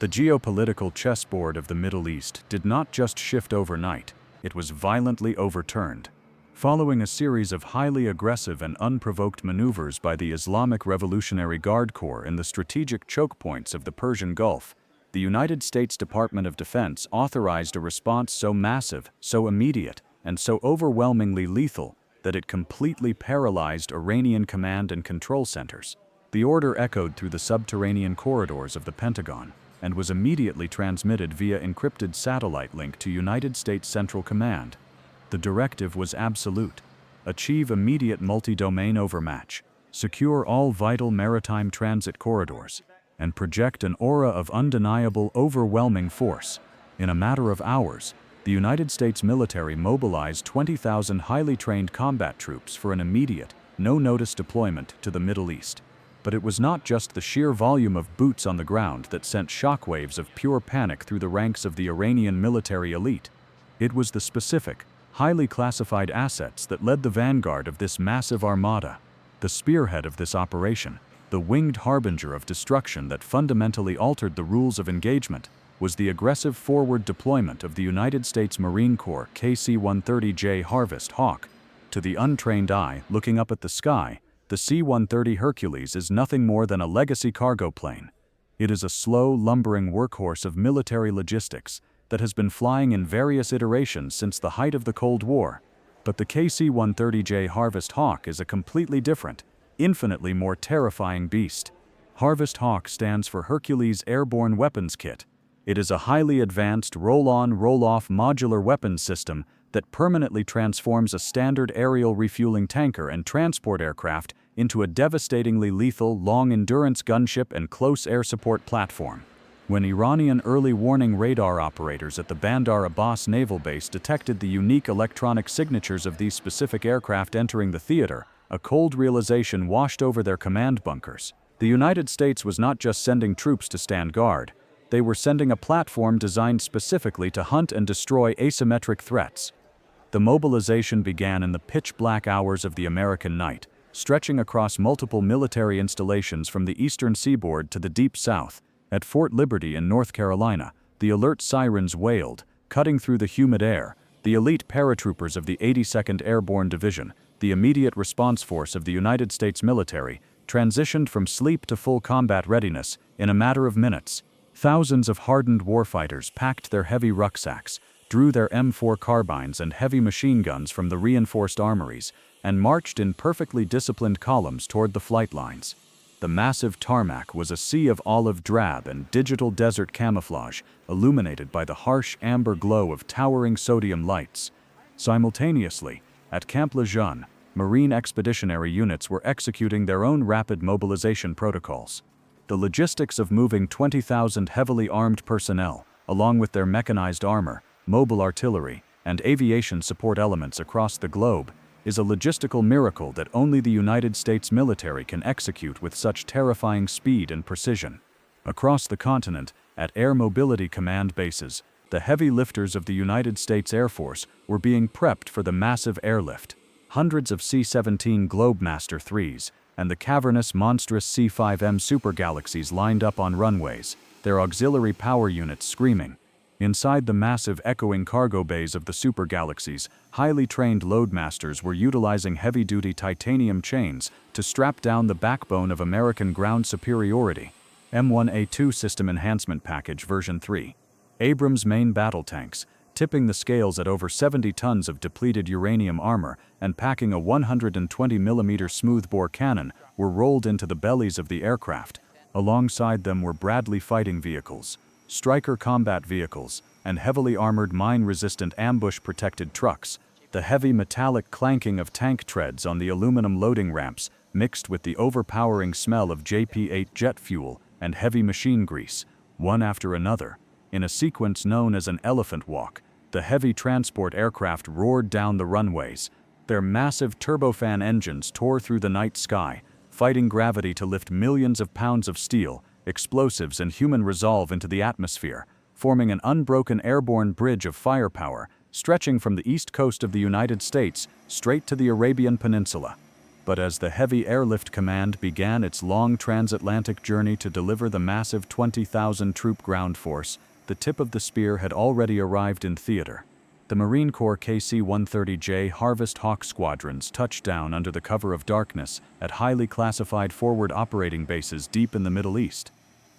The geopolitical chessboard of the Middle East did not just shift overnight, it was violently overturned. Following a series of highly aggressive and unprovoked maneuvers by the Islamic Revolutionary Guard Corps in the strategic choke points of the Persian Gulf, the United States Department of Defense authorized a response so massive, so immediate, and so overwhelmingly lethal that it completely paralyzed Iranian command and control centers. The order echoed through the subterranean corridors of the Pentagon and was immediately transmitted via encrypted satellite link to United States Central Command. The directive was absolute: achieve immediate multi-domain overmatch, secure all vital maritime transit corridors, and project an aura of undeniable, overwhelming force. In a matter of hours, the United States military mobilized 20,000 highly trained combat troops for an immediate, no-notice deployment to the Middle East. But it was not just the sheer volume of boots on the ground that sent shockwaves of pure panic through the ranks of the Iranian military elite. It was the specific, highly classified assets that led the vanguard of this massive armada. The spearhead of this operation, the winged harbinger of destruction that fundamentally altered the rules of engagement, was the aggressive forward deployment of the United States Marine Corps KC-130J Harvest Hawk. To the untrained eye looking up at the sky, the C-130 Hercules is nothing more than a legacy cargo plane. It is a slow, lumbering workhorse of military logistics that has been flying in various iterations since the height of the Cold War. But the KC-130J Harvest Hawk is a completely different, infinitely more terrifying beast. Harvest Hawk stands for Hercules Airborne Weapons Kit. It is a highly advanced roll-on, roll-off modular weapons system that permanently transforms a standard aerial refueling tanker and transport aircraft into a devastatingly lethal long-endurance gunship and close air support platform. When Iranian early warning radar operators at the Bandar Abbas Naval Base detected the unique electronic signatures of these specific aircraft entering the theater, a cold realization washed over their command bunkers. The United States was not just sending troops to stand guard, they were sending a platform designed specifically to hunt and destroy asymmetric threats. The mobilization began in the pitch-black hours of the American night, stretching across multiple military installations from the eastern seaboard to the deep south. At Fort Liberty in North Carolina, the alert sirens wailed, cutting through the humid air. The elite paratroopers of the 82nd Airborne Division, the immediate response force of the United States military, transitioned from sleep to full combat readiness in a matter of minutes. Thousands of hardened warfighters packed their heavy rucksacks, drew their M4 carbines and heavy machine guns from the reinforced armories, and marched in perfectly disciplined columns toward the flight lines. The massive tarmac was a sea of olive drab and digital desert camouflage, illuminated by the harsh amber glow of towering sodium lights. Simultaneously, at Camp Lejeune, Marine expeditionary units were executing their own rapid mobilization protocols. The logistics of moving 20,000 heavily armed personnel, along with their mechanized armor, mobile artillery, and aviation support elements across the globe, is a logistical miracle that only the United States military can execute with such terrifying speed and precision. Across the continent, at Air Mobility Command bases, the heavy lifters of the United States Air Force were being prepped for the massive airlift. Hundreds of C-17 Globemaster IIIs and the cavernous, monstrous C-5M Super Galaxies lined up on runways, their auxiliary power units screaming. Inside the massive echoing cargo bays of the Super Galaxies, highly trained loadmasters were utilizing heavy-duty titanium chains to strap down the backbone of American ground superiority. M1A2 System Enhancement Package version 3. Abrams main battle tanks, tipping the scales at over 70 tons of depleted uranium armor and packing a 120mm smoothbore cannon, were rolled into the bellies of the aircraft. Alongside them were Bradley fighting vehicles, Stryker combat vehicles, and heavily armored mine-resistant ambush-protected trucks. The heavy metallic clanking of tank treads on the aluminum loading ramps mixed with the overpowering smell of JP-8 jet fuel and heavy machine grease, one after another. In a sequence known as an elephant walk, the heavy transport aircraft roared down the runways. Their massive turbofan engines tore through the night sky, fighting gravity to lift millions of pounds of steel, explosives, and human resolve into the atmosphere, forming an unbroken airborne bridge of firepower stretching from the east coast of the United States straight to the Arabian Peninsula. But as the Heavy Airlift Command began its long transatlantic journey to deliver the massive 20,000-troop ground force, the tip of the spear had already arrived in theater. The Marine Corps KC-130J Harvest Hawk squadrons touched down under the cover of darkness at highly classified forward operating bases deep in the Middle East.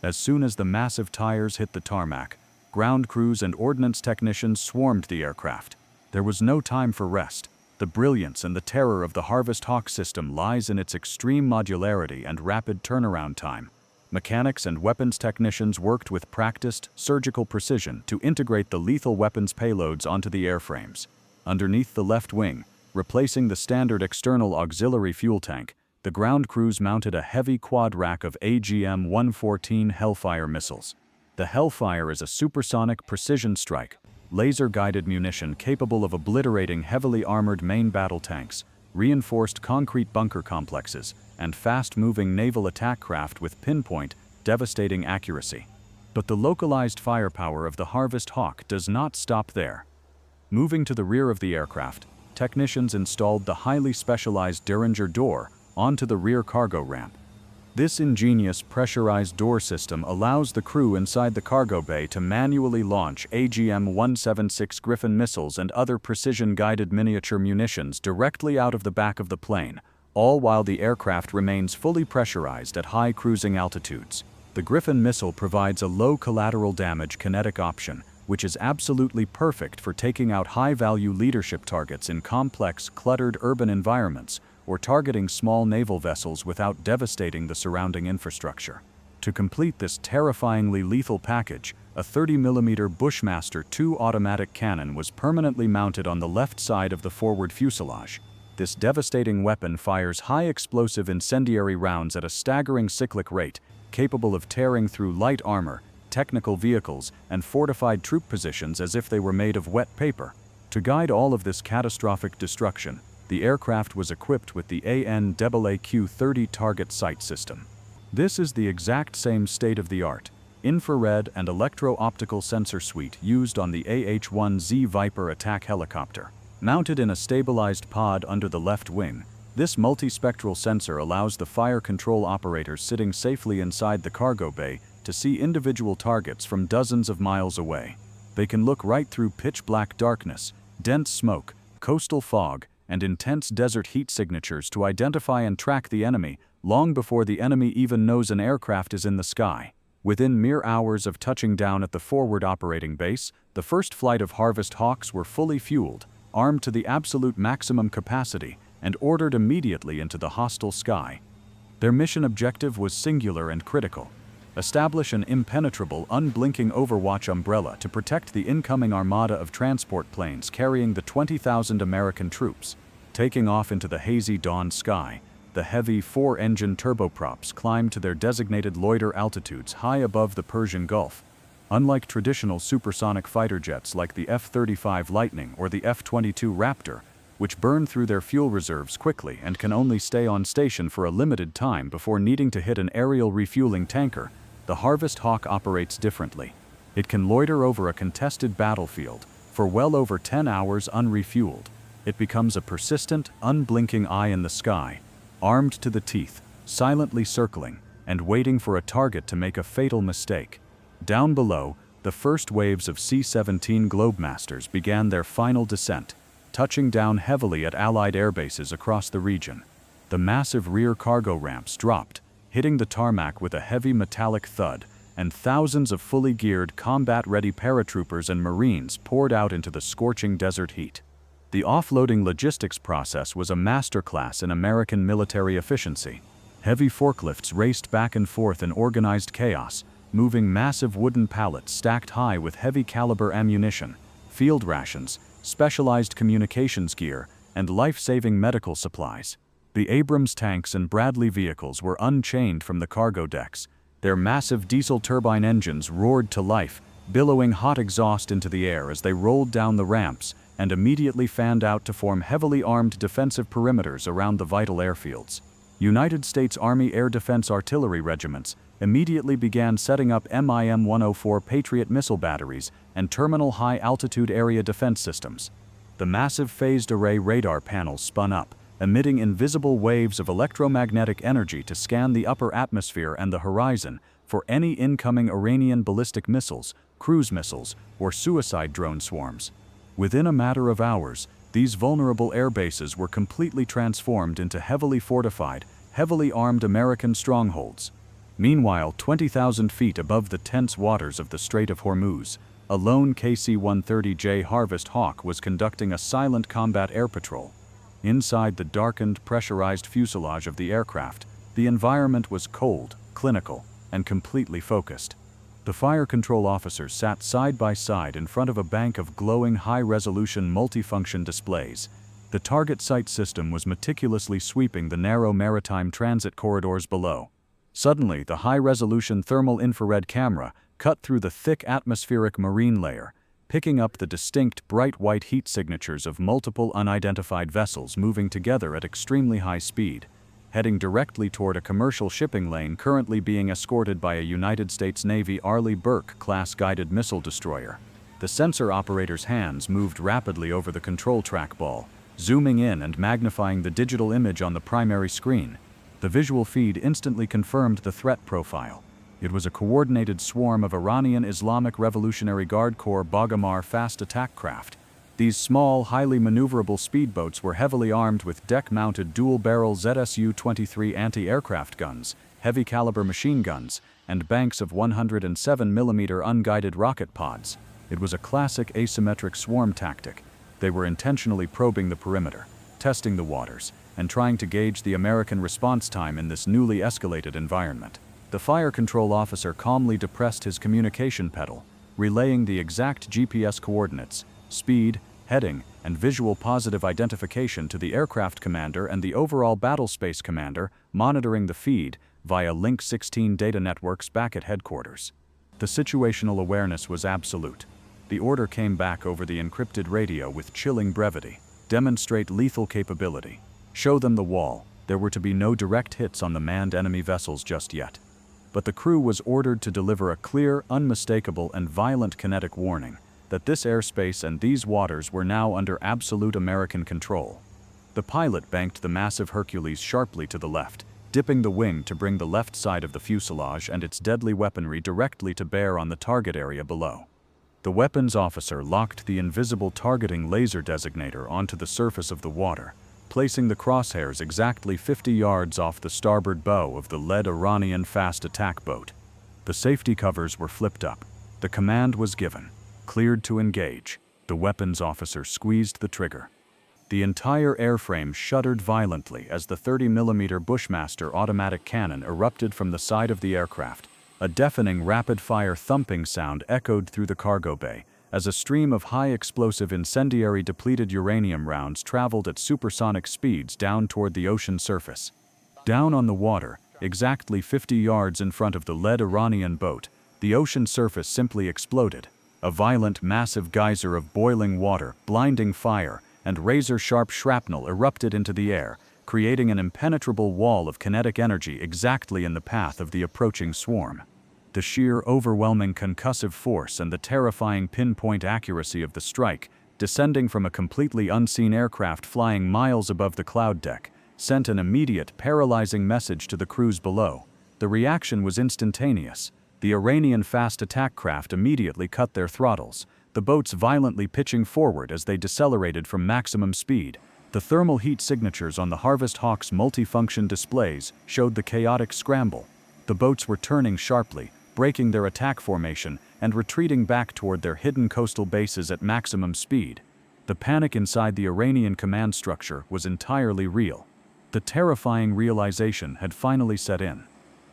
As soon as the massive tires hit the tarmac, ground crews and ordnance technicians swarmed the aircraft. There was no time for rest. The brilliance and the terror of the Harvest Hawk system lies in its extreme modularity and rapid turnaround time. Mechanics and weapons technicians worked with practiced, surgical precision to integrate the lethal weapons payloads onto the airframes. Underneath the left wing, replacing the standard external auxiliary fuel tank, the ground crews mounted a heavy quad rack of AGM-114 Hellfire missiles. The Hellfire is a supersonic precision strike, laser-guided munition capable of obliterating heavily armored main battle tanks, reinforced concrete bunker complexes, and fast-moving naval attack craft with pinpoint, devastating accuracy. But the localized firepower of the Harvest Hawk does not stop there. Moving to the rear of the aircraft, technicians installed the highly specialized Derringer door onto the rear cargo ramp. This ingenious pressurized door system allows the crew inside the cargo bay to manually launch AGM-176 Griffin missiles and other precision-guided miniature munitions directly out of the back of the plane, all while the aircraft remains fully pressurized at high cruising altitudes. The Griffin missile provides a low collateral damage kinetic option, which is absolutely perfect for taking out high-value leadership targets in complex, cluttered urban environments, or targeting small naval vessels without devastating the surrounding infrastructure. To complete this terrifyingly lethal package, a 30mm Bushmaster 2 automatic cannon was permanently mounted on the left side of the forward fuselage. This devastating weapon fires high-explosive incendiary rounds at a staggering cyclic rate, capable of tearing through light armor, technical vehicles, and fortified troop positions as if they were made of wet paper. To guide all of this catastrophic destruction, the aircraft was equipped with the ANAAQ-30 target sight system. This is the exact same state-of-the-art, infrared and electro-optical sensor suite used on the AH-1Z Viper attack helicopter. Mounted in a stabilized pod under the left wing, this multispectral sensor allows the fire control operators sitting safely inside the cargo bay to see individual targets from dozens of miles away. They can look right through pitch-black darkness, dense smoke, coastal fog, and intense desert heat signatures to identify and track the enemy long before the enemy even knows an aircraft is in the sky. Within mere hours of touching down at the forward operating base, the first flight of Harvest Hawks were fully fueled, armed to the absolute maximum capacity, and ordered immediately into the hostile sky. Their mission objective was singular and critical: establish an impenetrable, unblinking overwatch umbrella to protect the incoming armada of transport planes carrying the 20,000 American troops. Taking off into the hazy dawn sky, the heavy four-engine turboprops climbed to their designated loiter altitudes high above the Persian Gulf. Unlike traditional supersonic fighter jets like the F-35 Lightning or the F-22 Raptor, which burn through their fuel reserves quickly and can only stay on station for a limited time before needing to hit an aerial refueling tanker, the Harvest Hawk operates differently. It can loiter over a contested battlefield for well over 10 hours unrefueled. It becomes a persistent, unblinking eye in the sky, armed to the teeth, silently circling, and waiting for a target to make a fatal mistake. Down below, the first waves of C-17 Globemasters began their final descent, touching down heavily at Allied airbases across the region. The massive rear cargo ramps dropped, hitting the tarmac with a heavy metallic thud, and thousands of fully geared, combat-ready paratroopers and Marines poured out into the scorching desert heat. The offloading logistics process was a masterclass in American military efficiency. Heavy forklifts raced back and forth in organized chaos, moving massive wooden pallets stacked high with heavy-caliber ammunition, field rations, specialized communications gear, and life-saving medical supplies. The Abrams tanks and Bradley vehicles were unchained from the cargo decks. Their massive diesel turbine engines roared to life, billowing hot exhaust into the air as they rolled down the ramps and immediately fanned out to form heavily armed defensive perimeters around the vital airfields. United States Army Air Defense artillery regiments immediately began setting up MIM-104 Patriot missile batteries and terminal high-altitude area defense systems. The massive phased array radar panels spun up, emitting invisible waves of electromagnetic energy to scan the upper atmosphere and the horizon for any incoming Iranian ballistic missiles, cruise missiles, or suicide drone swarms. Within a matter of hours, these vulnerable air bases were completely transformed into heavily fortified, heavily armed American strongholds. Meanwhile, 20,000 feet above the tense waters of the Strait of Hormuz, a lone KC-130J Harvest Hawk was conducting a silent combat air patrol. Inside the darkened, pressurized fuselage of the aircraft, the environment was cold, clinical, and completely focused. The fire control officers sat side by side in front of a bank of glowing high-resolution multifunction displays. The target sight system was meticulously sweeping the narrow maritime transit corridors below. Suddenly, the high-resolution thermal infrared camera cut through the thick atmospheric marine layer, picking up the distinct bright white heat signatures of multiple unidentified vessels moving together at extremely high speed, heading directly toward a commercial shipping lane currently being escorted by a United States Navy Arleigh Burke-class guided missile destroyer. The sensor operator's hands moved rapidly over the control trackball, zooming in and magnifying the digital image on the primary screen. The visual feed instantly confirmed the threat profile. It was a coordinated swarm of Iranian Islamic Revolutionary Guard Corps Bagamar fast attack craft. These small, highly maneuverable speedboats were heavily armed with deck-mounted dual-barrel ZSU-23 anti-aircraft guns, heavy-caliber machine guns, and banks of 107mm unguided rocket pods. It was a classic asymmetric swarm tactic. They were intentionally probing the perimeter, testing the waters, and trying to gauge the American response time in this newly escalated environment. The fire control officer calmly depressed his communication pedal, relaying the exact GPS coordinates, speed, heading, and visual positive identification to the aircraft commander and the overall battlespace commander, monitoring the feed via Link 16 data networks back at headquarters. The situational awareness was absolute. The order came back over the encrypted radio with chilling brevity. Demonstrate lethal capability. Show them the wall. There were to be no direct hits on the manned enemy vessels just yet. But the crew was ordered to deliver a clear, unmistakable, and violent kinetic warning that this airspace and these waters were now under absolute American control. The pilot banked the massive Hercules sharply to the left, dipping the wing to bring the left side of the fuselage and its deadly weaponry directly to bear on the target area below. The weapons officer locked the invisible targeting laser designator onto the surface of the water, placing the crosshairs exactly 50 yards off the starboard bow of the lead Iranian fast attack boat. The safety covers were flipped up. The command was given. Cleared to engage. The weapons officer squeezed the trigger. The entire airframe shuddered violently as the 30mm Bushmaster automatic cannon erupted from the side of the aircraft. A deafening rapid-fire thumping sound echoed through the cargo bay as a stream of high-explosive incendiary depleted uranium rounds traveled at supersonic speeds down toward the ocean surface. Down on the water, exactly 50 yards in front of the lead Iranian boat, the ocean surface simply exploded. A violent, massive geyser of boiling water, blinding fire, and razor-sharp shrapnel erupted into the air, creating an impenetrable wall of kinetic energy exactly in the path of the approaching swarm. The sheer, overwhelming concussive force and the terrifying pinpoint accuracy of the strike, descending from a completely unseen aircraft flying miles above the cloud deck, sent an immediate, paralyzing message to the crews below. The reaction was instantaneous. The Iranian fast attack craft immediately cut their throttles, the boats violently pitching forward as they decelerated from maximum speed. The thermal heat signatures on the Harvest Hawk's multifunction displays showed the chaotic scramble. The boats were turning sharply, breaking their attack formation and retreating back toward their hidden coastal bases at maximum speed. The panic inside the Iranian command structure was entirely real. The terrifying realization had finally set in.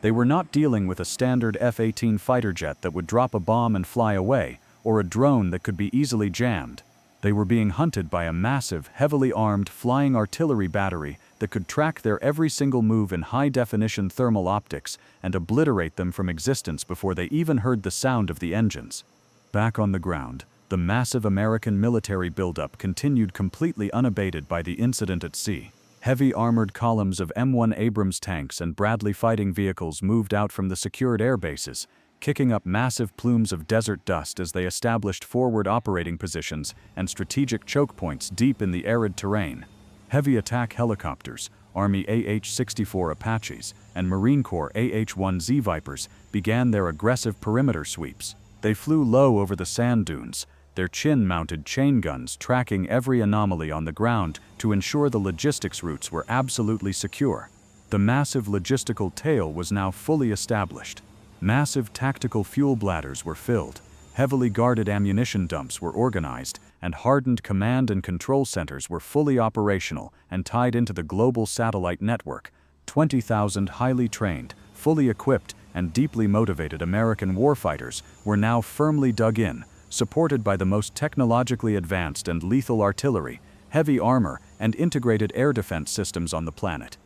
They were not dealing with a standard F-18 fighter jet that would drop a bomb and fly away, or a drone that could be easily jammed. They were being hunted by a massive, heavily armed flying artillery battery that could track their every single move in high-definition thermal optics and obliterate them from existence before they even heard the sound of the engines. Back on the ground, the massive American military buildup continued completely unabated by the incident at sea. Heavy armored columns of M1 Abrams tanks and Bradley fighting vehicles moved out from the secured air bases, kicking up massive plumes of desert dust as they established forward operating positions and strategic choke points deep in the arid terrain. Heavy attack helicopters, Army AH-64 Apaches, and Marine Corps AH-1Z Vipers began their aggressive perimeter sweeps. They flew low over the sand dunes, their chin-mounted chain guns tracking every anomaly on the ground to ensure the logistics routes were absolutely secure. The massive logistical tail was now fully established. Massive tactical fuel bladders were filled, heavily guarded ammunition dumps were organized, and hardened command and control centers were fully operational and tied into the global satellite network. 20,000 highly trained, fully equipped, and deeply motivated American warfighters were now firmly dug in, supported by the most technologically advanced and lethal artillery, heavy armor, and integrated air defense systems on the planet.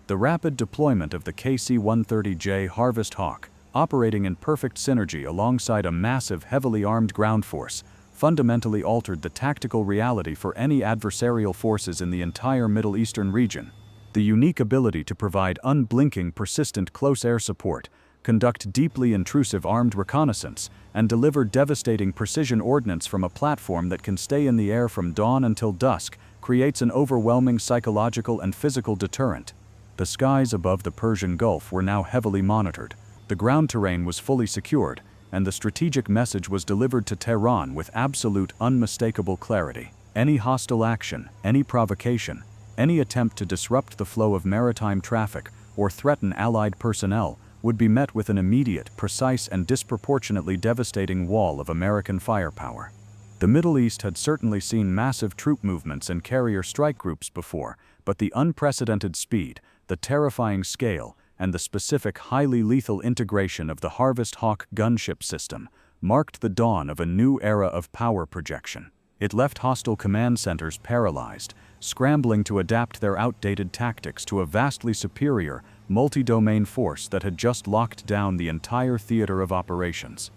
The rapid deployment of the KC-130J Harvest Hawk, operating in perfect synergy alongside a massive, heavily armed ground force, fundamentally altered the tactical reality for any adversarial forces in the entire Middle Eastern region. The unique ability to provide unblinking, persistent close air support, conduct deeply intrusive armed reconnaissance, and deliver devastating precision ordnance from a platform that can stay in the air from dawn until dusk creates an overwhelming psychological and physical deterrent. The skies above the Persian Gulf were now heavily monitored. The ground terrain was fully secured, and the strategic message was delivered to Tehran with absolute, unmistakable clarity. Any hostile action, any provocation, any attempt to disrupt the flow of maritime traffic or threaten Allied personnel would be met with an immediate, precise, and disproportionately devastating wall of American firepower. The Middle East had certainly seen massive troop movements and carrier strike groups before, but the unprecedented speed, the terrifying scale, and the specific highly lethal integration of the Harvest Hawk gunship system marked the dawn of a new era of power projection. It left hostile command centers paralyzed, scrambling to adapt their outdated tactics to a vastly superior, multi-domain force that had just locked down the entire theater of operations.